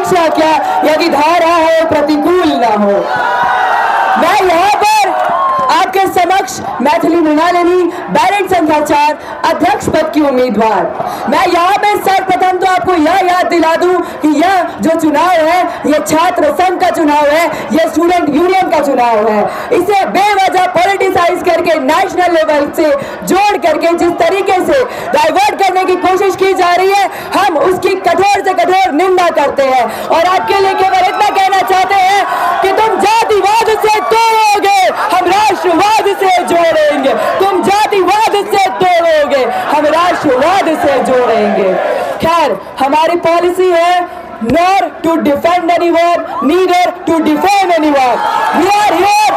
परीक्षा क्या यदि धारा हो प्रतिकूल न हो। मैं यहाँ पर आपके समक्ष मैथिली मृणालिनी बैलेट संख्या 4 अध्यक्ष पद की उम्मीदवार। मैं यहाँ पे सर्वप्रथम तो आपको यह याद दिला दूं कि यह जो चुनाव है ये छात्र संघ का चुनाव है, ये स्टूडेंट यूनियन का चुनाव है। इसे बेवजह पॉलिटिसाइज करके नेशनल लेवल से जोड़ करके जिस तरीके से डाइवर्ट करने की कोशिश की जा रही है, हम उसकी कठोर से कठोर निंदा करते हैं और आपके लिए केवल इतना कहना चाहते हैं कि तुम जातिवाद से तोड़ोगे, हम राष्ट्रवाद से जोड़ेंगे। तुम जातिवाद से तोड़ोगे, हम राष्ट्रवाद से जोड़ेंगे। खैर, हमारी पॉलिसी है not to defend anyone, neither to defame anyone. We are here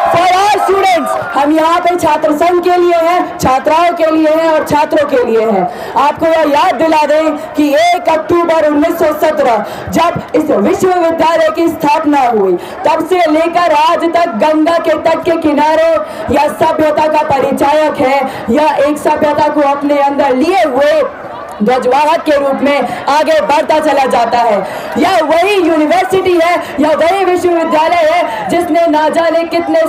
for our students. हम यहाँ पे छात्र संघ के लिए हैं, छात्राओं के लिए हैं और छात्रों के लिए हैं। आपको यह याद दिला दें कि 1 अक्टूबर 1917 जब इस विश्वविद्यालय की स्थापना हुई, तब से लेकर आज तक गंगा के तट के किनारे यह सभ्यता का परिचायक है। यह एक सभ्यता को अपने अंदर लिए हुए ध्वजवाहक के रूप में आगे बढ़ता चला जाता है। यह वही यूनिवर्सिटी है, यह वही विश्वविद्यालय है जिसने ना जाने कितने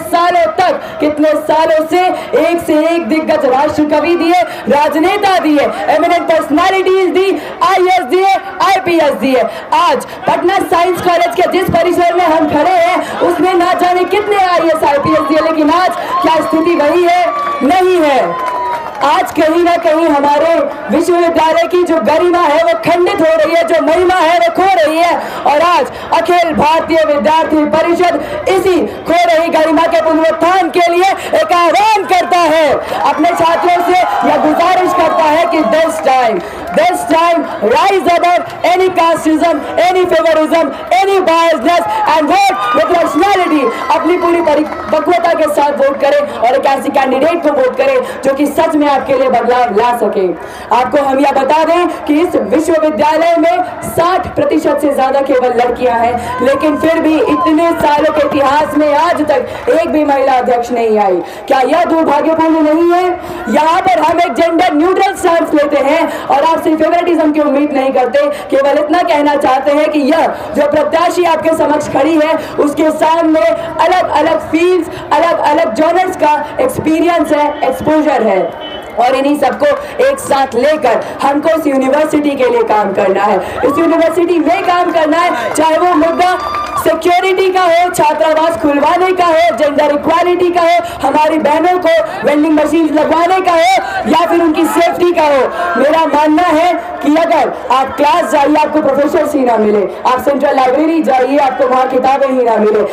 सालों से एक दिग्गज राष्ट्र कवि दिए, राजनेता दिए, एमिनेंट पर्सनालिटीज दी, आईएएस दिए, आईपीएस दिए। आज पटना साइंस कॉलेज के जिस परिसर में हम खड़े हैं उसने ना जाने कितने आईएएस आईपीएस दिए, लेकिन आज क्या स्थिति वही है? नहीं है। आज कहीं ना कहीं हमारे विश्वविद्यालय की जो गरिमा है वो खंडित हो रही है, जो महिमा है वो खो रही है। और आज अखिल भारतीय विद्यार्थी परिषद इसी खो रही गरिमा के पुनरुत्थान के लिए एक आह्वान करता है, अपने छात्रों से यह गुजारिश करता है कि this time rise above any casteism, any favouritism, any biasness and vote with rationality. अपनी पूरी परिपक्वता के साथ वोट करें और एक ऐसी कैंडिडेट को वोट करें जो कि सच में आपके लिए बदलाव ला सके। आपको हम यह बता दें कि इस विश्वविद्यालय में 60% से ज्यादा केवल लड़कियां हैं, लेकिन फिर भी इतने सालों के इतिहास में आज तक एक भी महिला अध्यक्ष नहीं आई। क्या यह दुर्भाग्यपूर्ण नहीं है? यहाँ पर हम एक जेंडर न्यूट्रल स्टैंड लेते हैं और आपसे फेवरेटिज्म की उम्मीद नहीं करते। केवल इतना कहना चाहते हैं कि यह जो प्रत्याशी आपके समक्ष खड़ी है उसके सामने अलग अलग फील्ड्स, अलग अलग जॉनर्स का एक्सपीरियंस है, एक्सपोजर है और इन्हीं सबको एक साथ लेकर हमको इस यूनिवर्सिटी के लिए काम करना है। इस यूनिवर्सिटी में काम करना है, चाहे वो मुद्दा सिक्योरिटी का हो, छात्रावास खुलवाने का हो, जेंडर इक्वालिटी का हो, हमारी बहनों को वेंडिंग मशीन लगवाने का हो या फिर उनकी सेफ्टी का हो। मेरा मानना है कि अगर आप क्लास जाइए आपको प्रोफेसर ही ना मिले, आप सेंट्रल लाइब्रेरी जाइए आपको वहाँ किताबें ही ना मिले,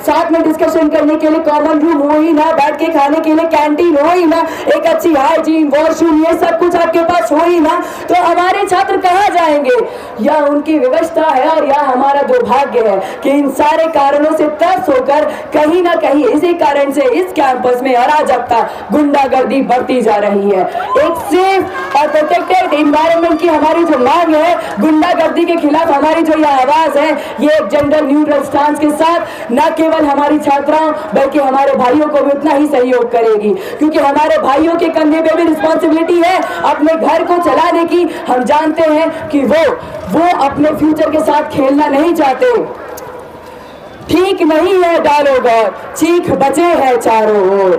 साथ में डिस्कशन करने के लिए कॉमन रूम हो ही ना, बैठ के खाने के लिए कैंटीन हो ही ना, एक अच्छी हाइजीन, वॉशरूम, ये सब कुछ आपके पास हो ही ना, तो हमारे छात्र कहाँ जाएंगे? यह उनकी व्यवस्था है और यह हमारा दुर्भाग्य है कि इन सारे कारणों से त्रस्त होकर कहीं ना कहीं इसी कारण से इस कैंपस में अराजकता, गुंडागर्दी बढ़ती जा रही है। एक सेफ और प्रोटेक्टेड एनवायरनमेंट की हमारी जो मांग है, गुंडागर्दी के खिलाफ हमारी जो यह आवाज है, ये एक जेंडर न्यूट्रल स्टांस के साथ न केवल हमारी छात्राओं बल्कि हमारे भाइयों को भी उतना ही सहयोग करेगी, क्योंकि हमारे भाइयों के कंधे पे भी रिस्पॉन्सिबिलिटी है अपने घर को चलाने की। हम जानते हैं कि वो अपने फ्यूचर के साथ खेलना नहीं चाहते। ठीक नहीं है डालोगौर, चीख बचे हैं चारों ओर,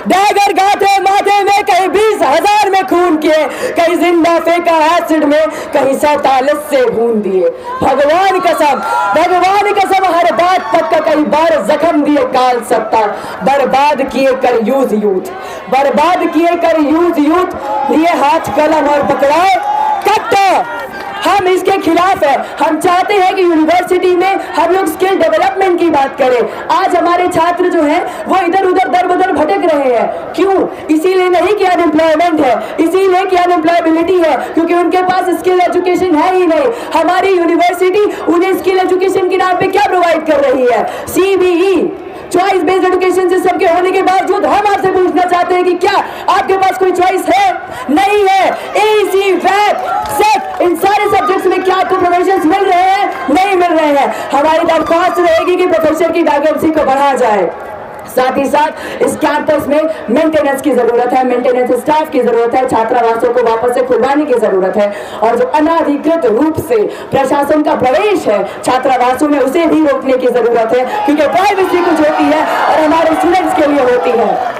डैगर गाथे माथे में, कहीं 20,000 में खून किए, कहीं जिंदा फेंका एसिड में, कहीं 47 से भून दिए। भगवान कसम हर बात पक्का, कई बार जख्म दिए काल सत्ता, बर्बाद किए कर यूथ, बर्बाद किए कर यूथ, लिए हाथ कलम और पकड़ाए कट्टा। हम इसके खिलाफ है। हम चाहते हैं कि यूनिवर्सिटी में हम लोग स्किल डेवलपमेंट की बात करें। आज हमारे छात्र जो हैं वो इधर उधर दर बदर भटक रहे हैं। क्यों? इसीलिए नहीं कि अनएम्प्लॉयमेंट है, इसीलिए कि अनएम्प्लॉयबिलिटी है, क्योंकि उनके पास स्किल एजुकेशन है ही नहीं। हमारी यूनिवर्सिटी उन्हें स्किल एजुकेशन के नाम पे क्या प्रोवाइड कर रही है? CBE choice based education system के होने के बावजूद हम आपसे पूछना चाहते हैं कि क्या आपके पास कोई चॉइस है? नहीं है। AC, VAT, SET, इन सारे सब्जेक्ट्स में क्या आपको प्रोफेसर्स मिल रहे हैं? नहीं मिल रहे हैं। हमारी दरख्वास्त रहेगी कि प्रोफेसर की वैकेंसी को बढ़ाया जाए। साथ ही साथ इस कैंपस में मेंटेनेंस की जरूरत है, मेंटेनेंस स्टाफ की जरूरत है, छात्रावासों को वापस से खुलवाने की जरूरत है और जो अनाधिकृत रूप से प्रशासन का प्रवेश है छात्रावासों में उसे भी रोकने की जरूरत है, क्योंकि प्राइवेसी कुछ होती है और हमारे स्टूडेंट्स के लिए होती है।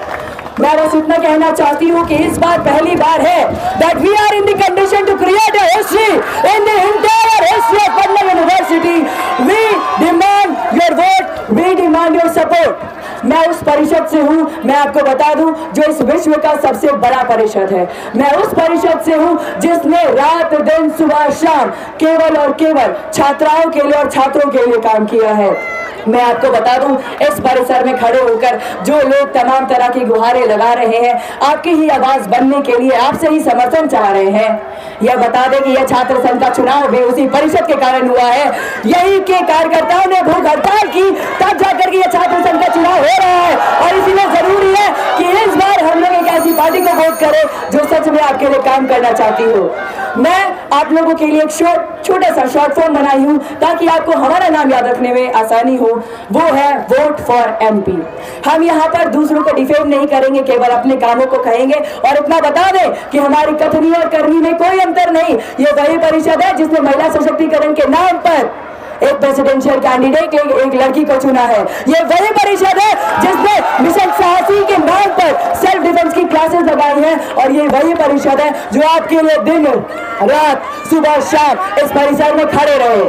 मैं बस इतना कहना चाहती हूँ कि इस बार पहली बार है that we are in the condition to create a history in the entire history of Patna University. We demand your vote, we demand your support. मैं उस परिषद से हूँ, मैं आपको बता दूं, जो इस विश्व का सबसे बड़ा परिषद है। मैं उस परिषद से हूँ जिसने रात दिन सुबह शाम केवल और केवल छात्राओं के लिए और छात्रों के लिए काम किया है। मैं आपको बता दूं, इस परिसर में खड़े होकर जो लोग तमाम तरह की गुहारें लगा रहे हैं, आपकी ही आवाज बनने के लिए आपसे ही समर्थन चाह रहे हैं। यह बता दें कि यह छात्र संघ का चुनाव भी उसी परिषद के कारण हुआ है। यही के कार्यकर्ताओं ने भूख हड़ताल की, तब जाकर के यह छात्र संघ का चुनाव हो रहा है और इसीलिए जरूरी है कि इस बार हम लोग एक ऐसी पार्टी को वोट करें जो सच में आपके लिए काम करना चाहती हो। मैं आप लोगों के लिए एक छोटा सा शॉर्ट फॉर्म बनाई हूं ताकि आपको हमारा नाम याद रखने में आसानी हो। वो है वोट फॉर एमपी। हम यहाँ पर दूसरों को डिफेम नहीं करेंगे, केवल अपने कामों को कहेंगे और इतना बता दें कि हमारी कथनी और करनी में कोई अंतर नहीं। ये वही परिषद है जिसने महिला सशक्तिकरण के नाम पर एक प्रेसिडेंशियल कैंडिडेट एक लड़की को चुना है। ये वही परिषद है जिसने मिशन साहसी के नाम पर सेल्फ डिफेंस की क्लासेस लगाई हैं और ये वही परिषद है जो आपके लिए दिन रात सुबह शाम इस परिसर में खड़े रहे।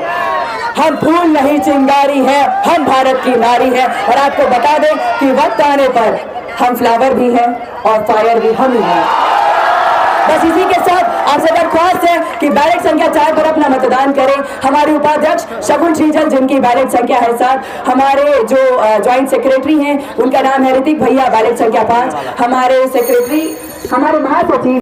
हम फूल नहीं चिंगारी है, हम भारत की नारी है और आपको बता दें कि वक्त आने पर हम फ्लावर भी हैं और फायर भी हम ही हैं। बस इसी के साथ आपसे दरख्वास्त है कि बैलेट संख्या 4 पर अपना मतदान करें। हमारे उपाध्यक्ष शगुन श्रीजल, जिनकी बैलेट संख्या है 7, हमारे जो ज्वाइंट सेक्रेटरी हैं उनका नाम है ऋतिक भैया, बैलेट संख्या 5, हमारे सेक्रेटरी हमारे महासचिव